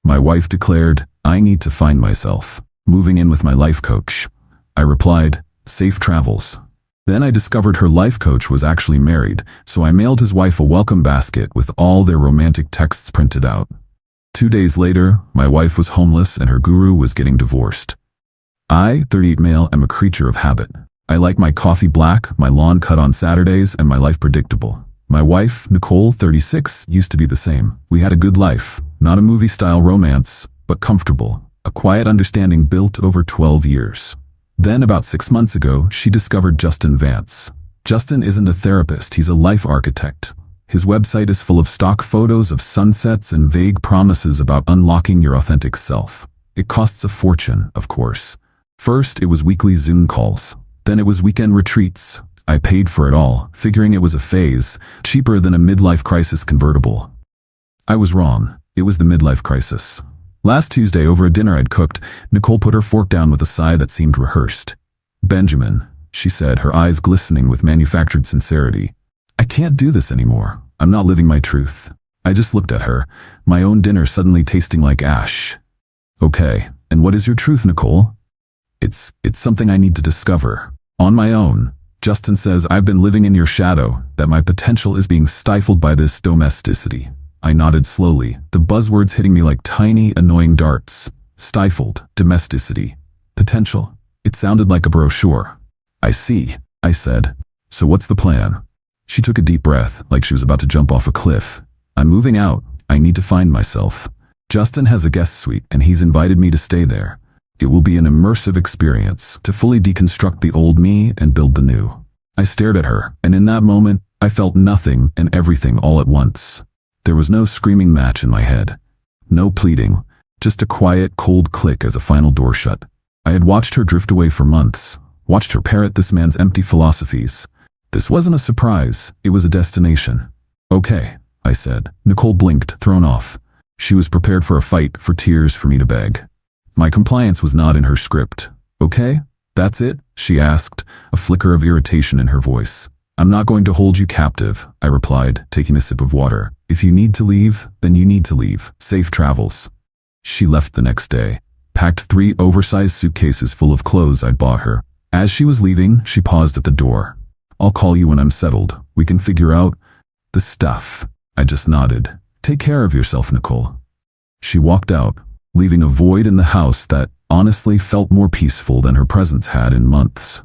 My wife declared, I need to find myself. Moving in with my life coach. I replied, safe travels. Then I discovered her life coach was actually married, so I mailed his wife a welcome basket with all their romantic texts printed out. 2 days later, my wife was homeless and her guru was getting divorced. I, 38 male, am a creature of habit. I like my coffee black, my lawn cut on Saturdays, and my life predictable. My wife, Nicole, 36, used to be the same. We had a good life, not a movie-style romance, but comfortable. A quiet understanding built over 12 years. Then about 6 months ago, she discovered Justin Vance. Justin isn't a therapist, he's a life architect. His website is full of stock photos of sunsets and vague promises about unlocking your authentic self. It costs a fortune, of course. First, it was weekly Zoom calls. Then it was weekend retreats. I paid for it all, figuring it was a phase, cheaper than a midlife crisis convertible. I was wrong. It was the midlife crisis. Last Tuesday, over a dinner I'd cooked, Nicole put her fork down with a sigh that seemed rehearsed. Benjamin, she said, her eyes glistening with manufactured sincerity. I can't do this anymore. I'm not living my truth. I just looked at her, my own dinner suddenly tasting like ash. Okay, and what is your truth, Nicole? It's something I need to discover. On my own. Justin says I've been living in your shadow, that my potential is being stifled by this domesticity. I nodded slowly, the buzzwords hitting me like tiny, annoying darts. Stifled, domesticity, potential. It sounded like a brochure. I see, I said. So what's the plan? She took a deep breath, like she was about to jump off a cliff. I'm moving out. I need to find myself. Justin has a guest suite, and he's invited me to stay there. It will be an immersive experience to fully deconstruct the old me and build the new. I stared at her, and in that moment, I felt nothing and everything all at once. There was no screaming match in my head. No pleading, just a quiet, cold click as a final door shut. I had watched her drift away for months, watched her parrot this man's empty philosophies. This wasn't a surprise, it was a destination. Okay, I said. Nicole blinked, thrown off. She was prepared for a fight, for tears, for me to beg. My compliance was not in her script. Okay, that's it? She asked, a flicker of irritation in her voice. I'm not going to hold you captive, I replied, taking a sip of water. If you need to leave, then you need to leave. Safe travels. She left the next day, packed 3 oversized suitcases full of clothes I'd bought her. As she was leaving, she paused at the door. I'll call you when I'm settled. We can figure out the stuff. I just nodded. Take care of yourself, Nicole. She walked out, leaving a void in the house that honestly felt more peaceful than her presence had in months.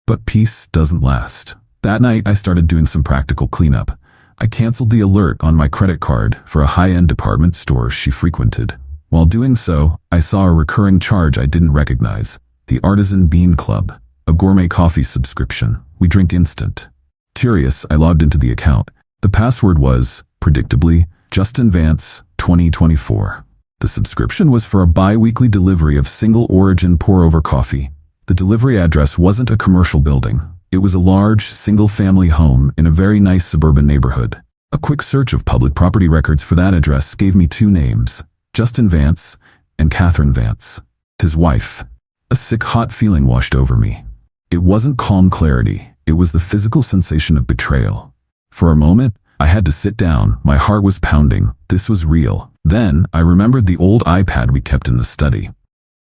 But peace doesn't last. That night, I started doing some practical cleanup. I canceled the alert on my credit card for a high-end department store she frequented. While doing so, I saw a recurring charge I didn't recognize. The Artisan Bean Club, a gourmet coffee subscription. We drink instant. Curious, I logged into the account. The password was, predictably, Justin Vance, 2024. The subscription was for a bi-weekly delivery of single-origin pour-over coffee. The delivery address wasn't a commercial building. It was a large, single-family home in a very nice suburban neighborhood. A quick search of public property records for that address gave me 2 names, Justin Vance and Catherine Vance, his wife. A sick, hot feeling washed over me. It wasn't calm clarity. It was the physical sensation of betrayal. For a moment, I had to sit down. My heart was pounding. This was real. Then, I remembered the old iPad we kept in the study.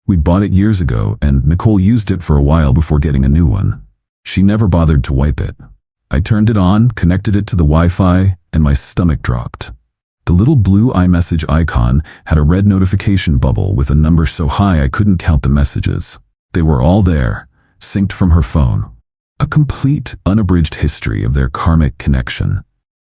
We'd bought it years ago, and Nicole used it for a while before getting a new one. She never bothered to wipe it. I turned it on, connected it to the Wi-Fi, and my stomach dropped. The little blue iMessage icon had a red notification bubble with a number so high I couldn't count the messages. They were all there, synced from her phone. A complete, unabridged history of their karmic connection.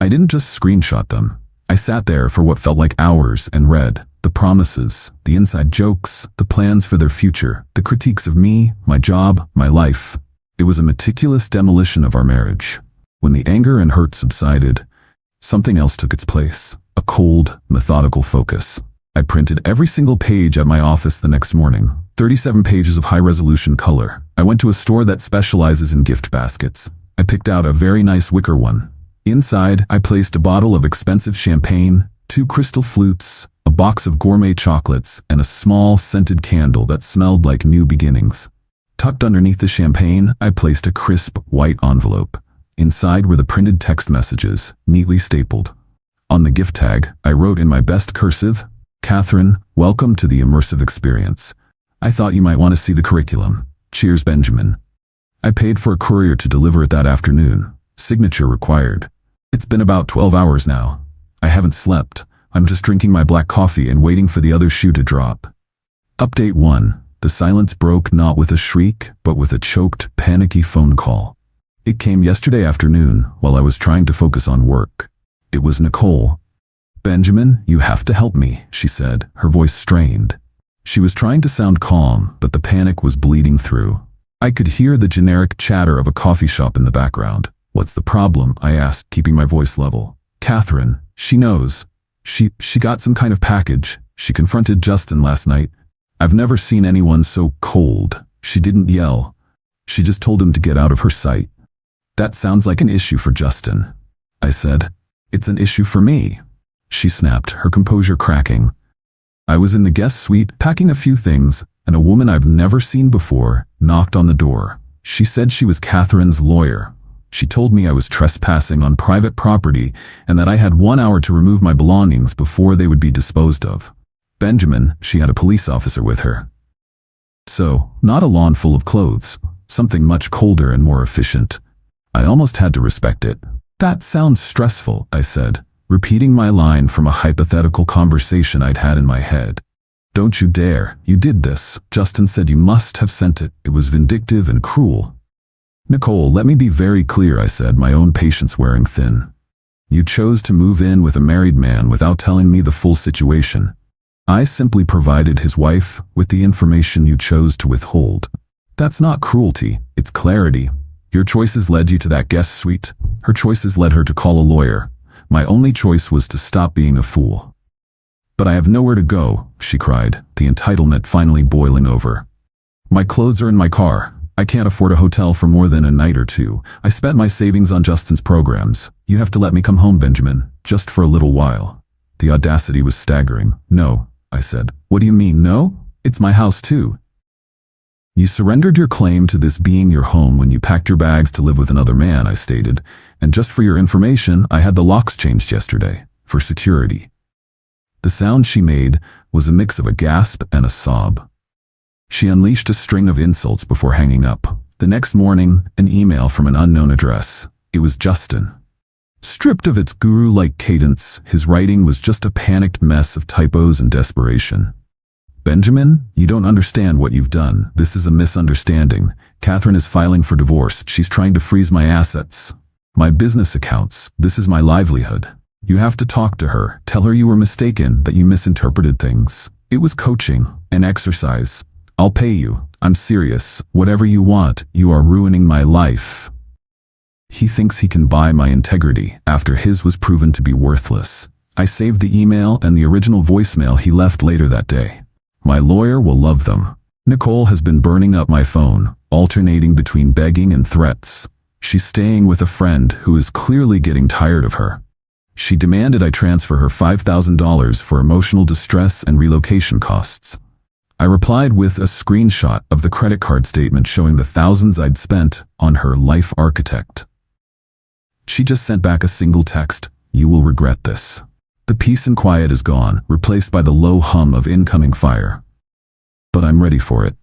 I didn't just screenshot them. I sat there for what felt like hours and read the promises, the inside jokes, the plans for their future, the critiques of me, my job, my life. It was a meticulous demolition of our marriage. When the anger and hurt subsided, something else took its place, a cold, methodical focus. I printed every single page at my office the next morning, 37 pages of high-resolution color. I went to a store that specializes in gift baskets. I picked out a very nice wicker one. Inside, I placed a bottle of expensive champagne, 2 crystal flutes, a box of gourmet chocolates, and a small, scented candle that smelled like new beginnings. Tucked underneath the champagne, I placed a crisp, white envelope. Inside were the printed text messages, neatly stapled. On the gift tag, I wrote in my best cursive, Catherine, welcome to the immersive experience. I thought you might want to see the curriculum. Cheers, Benjamin. I paid for a courier to deliver it that afternoon. Signature required. It's been about 12 hours now. I haven't slept. I'm just drinking my black coffee and waiting for the other shoe to drop. Update 1. The silence broke not with a shriek, but with a choked, panicky phone call. It came yesterday afternoon while I was trying to focus on work. It was Nicole. Benjamin, you have to help me, she said, her voice strained. She was trying to sound calm, but the panic was bleeding through. I could hear the generic chatter of a coffee shop in the background. What's the problem? I asked, keeping my voice level. Catherine, she knows. She got some kind of package. She confronted Justin last night. I've never seen anyone so cold. She didn't yell. She just told him to get out of her sight. That sounds like an issue for Justin, I said. It's an issue for me. She snapped, her composure cracking. I was in the guest suite, packing a few things, and a woman I've never seen before knocked on the door. She said she was Catherine's lawyer. She told me I was trespassing on private property and that I had 1 hour to remove my belongings before they would be disposed of. Benjamin, she had a police officer with her. So, not a lawn full of clothes, something much colder and more efficient. I almost had to respect it. That sounds stressful, I said, repeating my line from a hypothetical conversation I'd had in my head. Don't you dare, you did this. Justin said you must have sent it. It was vindictive and cruel. Nicole, let me be very clear, I said, my own patience wearing thin. You chose to move in with a married man without telling me the full situation. I simply provided his wife with the information you chose to withhold. That's not cruelty, it's clarity. Your choices led you to that guest suite. Her choices led her to call a lawyer. My only choice was to stop being a fool. But I have nowhere to go, she cried, the entitlement finally boiling over. My clothes are in my car. I can't afford a hotel for more than a night or two. I spent my savings on Justin's programs. You have to let me come home, Benjamin, just for a little while. The audacity was staggering. No, I said. What do you mean, no? It's my house too. You surrendered your claim to this being your home when you packed your bags to live with another man, I stated. And just for your information, I had the locks changed yesterday, for security. The sound she made was a mix of a gasp and a sob. She unleashed a string of insults before hanging up. The next morning, an email from an unknown address. It was Justin. Stripped of its guru-like cadence, his writing was just a panicked mess of typos and desperation. Benjamin, you don't understand what you've done. This is a misunderstanding. Catherine is filing for divorce. She's trying to freeze my assets. My business accounts. This is my livelihood. You have to talk to her. Tell her you were mistaken, that you misinterpreted things. It was coaching, an exercise. I'll pay you. I'm serious. Whatever you want, you are ruining my life. He thinks he can buy my integrity after his was proven to be worthless. I saved the email and the original voicemail he left later that day. My lawyer will love them. Nicole has been burning up my phone, alternating between begging and threats. She's staying with a friend who is clearly getting tired of her. She demanded I transfer her $5,000 for emotional distress and relocation costs. I replied with a screenshot of the credit card statement showing the thousands I'd spent on her life architect. She just sent back a single text, "You will regret this." The peace and quiet is gone, replaced by the low hum of incoming fire. But I'm ready for it.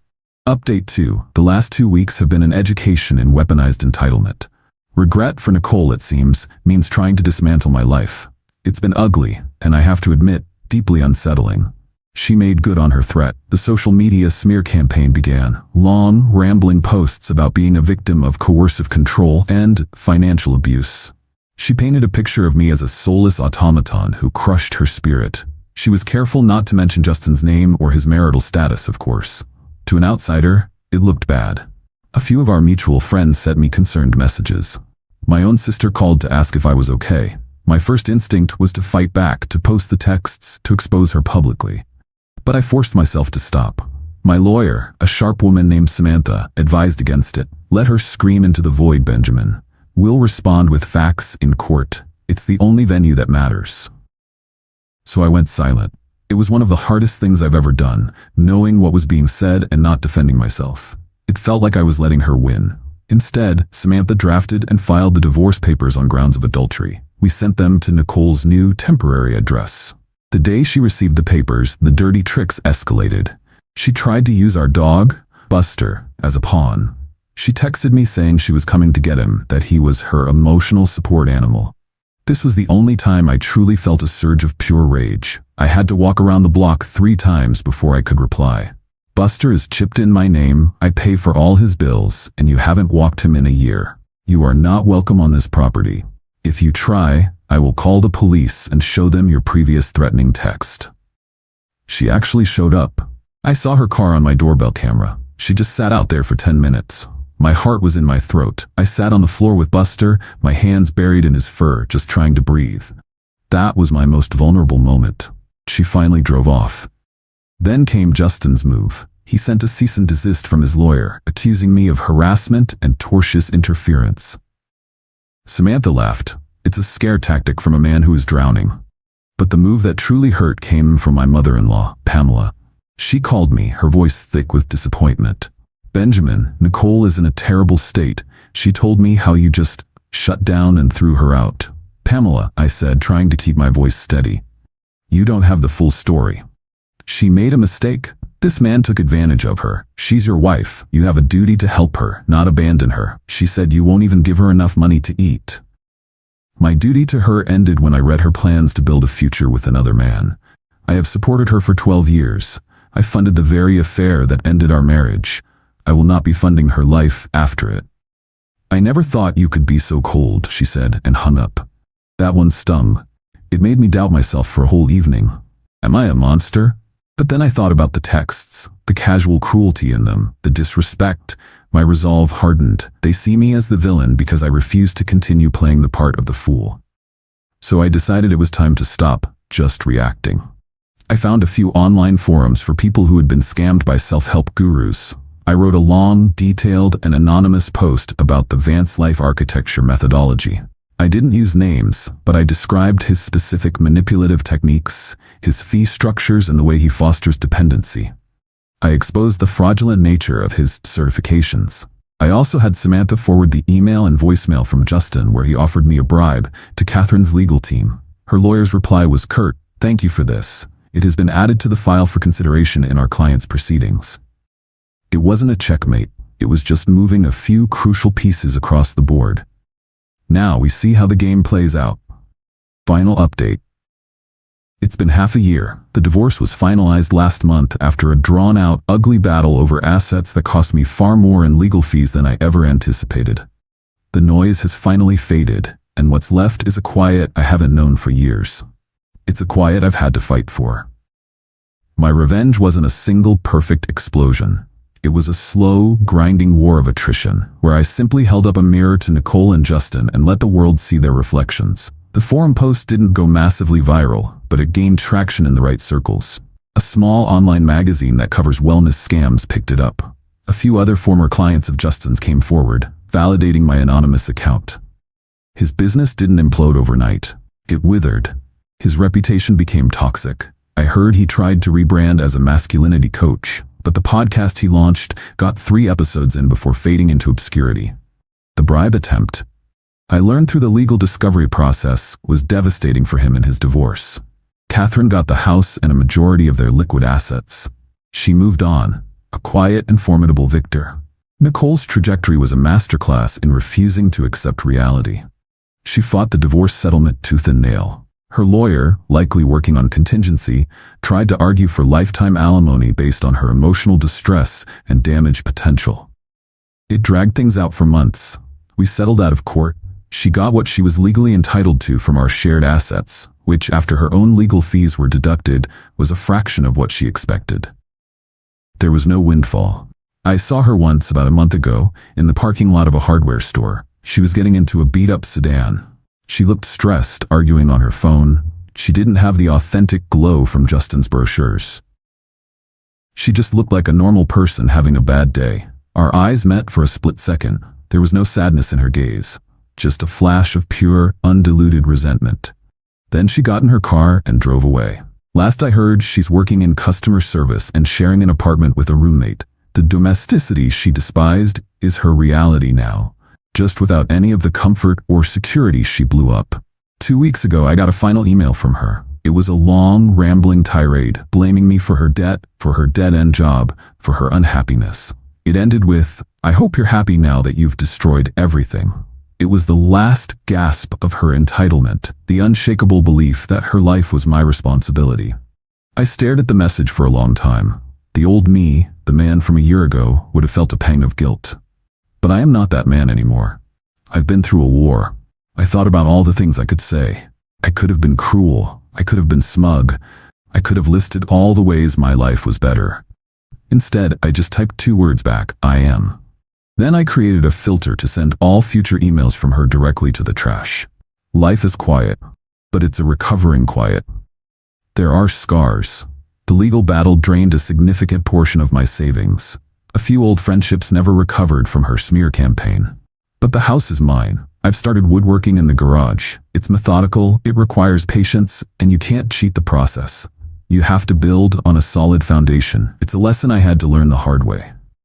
Update 2. The last 2 weeks have been an education in weaponized entitlement. Regret for Nicole, it seems, means trying to dismantle my life. It's been ugly, and I have to admit, deeply unsettling. She made good on her threat. The social media smear campaign began. Long, rambling posts about being a victim of coercive control and financial abuse. She painted a picture of me as a soulless automaton who crushed her spirit. She was careful not to mention Justin's name or his marital status, of course. To an outsider, it looked bad. A few of our mutual friends sent me concerned messages. My own sister called to ask if I was okay. My first instinct was to fight back, to post the texts, to expose her publicly. But I forced myself to stop. My lawyer, a sharp woman named Samantha, advised against it. Let her scream into the void, Benjamin. We'll respond with facts in court. It's the only venue that matters. So I went silent. It was one of the hardest things I've ever done, knowing what was being said and not defending myself. It felt like I was letting her win. Instead, Samantha drafted and filed the divorce papers on grounds of adultery. We sent them to Nicole's new temporary address. The day she received the papers, the dirty tricks escalated. She tried to use our dog, Buster, as a pawn. She texted me saying she was coming to get him, that he was her emotional support animal. This was the only time I truly felt a surge of pure rage. I had to walk around the block 3 times before I could reply. Buster is chipped in my name, I pay for all his bills, and you haven't walked him in a year. You are not welcome on this property. If you try, I will call the police and show them your previous threatening text. She actually showed up. I saw her car on my doorbell camera. She just sat out there for 10 minutes. My heart was in my throat. I sat on the floor with Buster, my hands buried in his fur, just trying to breathe. That was my most vulnerable moment. She finally drove off. Then came Justin's move. He sent a cease and desist from his lawyer, accusing me of harassment and tortious interference. Samantha laughed. It's a scare tactic from a man who is drowning. But the move that truly hurt came from my mother-in-law, Pamela. She called me, her voice thick with disappointment. Benjamin, Nicole is in a terrible state. She told me how you just shut down and threw her out. Pamela, I said, trying to keep my voice steady. You don't have the full story. She made a mistake. This man took advantage of her. She's your wife. You have a duty to help her, not abandon her. She said you won't even give her enough money to eat. My duty to her ended when I read her plans to build a future with another man. I have supported her for 12 years. I funded the very affair that ended our marriage. I will not be funding her life after it. I never thought you could be so cold, she said, and hung up. That one stung. It made me doubt myself for a whole evening. Am I a monster? But then I thought about the texts, the casual cruelty in them, the disrespect. My resolve hardened. They see me as the villain because I refused to continue playing the part of the fool. So I decided it was time to stop just reacting. I found a few online forums for people who had been scammed by self-help gurus. I wrote a long, detailed, and anonymous post about the Vance Life Architecture methodology. I didn't use names, but I described his specific manipulative techniques, his fee structures, and the way he fosters dependency. I exposed the fraudulent nature of his certifications. I also had Samantha forward the email and voicemail from Justin where he offered me a bribe to Catherine's legal team. Her lawyer's reply was curt, "Thank you for this. It has been added to the file for consideration in our client's proceedings." It wasn't a checkmate. It was just moving a few crucial pieces across the board. Now we see how the game plays out. Final update. It's been half a year. The divorce was finalized last month after a drawn-out, ugly battle over assets that cost me far more in legal fees than I ever anticipated. The noise has finally faded, and what's left is a quiet I haven't known for years. It's a quiet I've had to fight for. My revenge wasn't a single perfect explosion. It was a slow, grinding war of attrition, where I simply held up a mirror to Nicole and Justin and let the world see their reflections. The forum post didn't go massively viral, but it gained traction in the right circles. A small online magazine that covers wellness scams picked it up. A few other former clients of Justin's came forward, validating my anonymous account. His business didn't implode overnight. It withered. His reputation became toxic. I heard he tried to rebrand as a masculinity coach, but the podcast he launched got 3 episodes in before fading into obscurity. The bribe attempt, I learned through the legal discovery process, was devastating for him in his divorce. Catherine got the house and a majority of their liquid assets. She moved on, a quiet and formidable victor. Nicole's trajectory was a masterclass in refusing to accept reality. She fought the divorce settlement tooth and nail. Her lawyer, likely working on contingency, tried to argue for lifetime alimony based on her emotional distress and damage potential. It dragged things out for months. We settled out of court. She got what she was legally entitled to from our shared assets, which, after her own legal fees were deducted, was a fraction of what she expected. There was no windfall. I saw her once about a month ago in the parking lot of a hardware store. She was getting into a beat-up sedan. She looked stressed, arguing on her phone. She didn't have the authentic glow from Justin's brochures. She just looked like a normal person having a bad day. Our eyes met for a split second. There was no sadness in her gaze, just a flash of pure, undiluted resentment. Then she got in her car and drove away. Last I heard, she's working in customer service and sharing an apartment with a roommate. The domesticity she despised is her reality now, just without any of the comfort or security she blew up. 2 weeks ago, I got a final email from her. It was a long, rambling tirade, blaming me for her debt, for her dead-end job, for her unhappiness. It ended with, "I hope you're happy now that you've destroyed everything." It was the last gasp of her entitlement, the unshakable belief that her life was my responsibility. I stared at the message for a long time. The old me, the man from a year ago, would have felt a pang of guilt. But I am not that man anymore. I've been through a war. I thought about all the things I could say. I could have been cruel. I could have been smug. I could have listed all the ways my life was better. Instead, I just typed 2 words back, "I am." Then I created a filter to send all future emails from her directly to the trash. Life is quiet, but it's a recovering quiet. There are scars. The legal battle drained a significant portion of my savings. A few old friendships never recovered from her smear campaign. But the house is mine. I've started woodworking in the garage. It's methodical, it requires patience, and you can't cheat the process. You have to build on a solid foundation. It's a lesson I had to learn the hard way.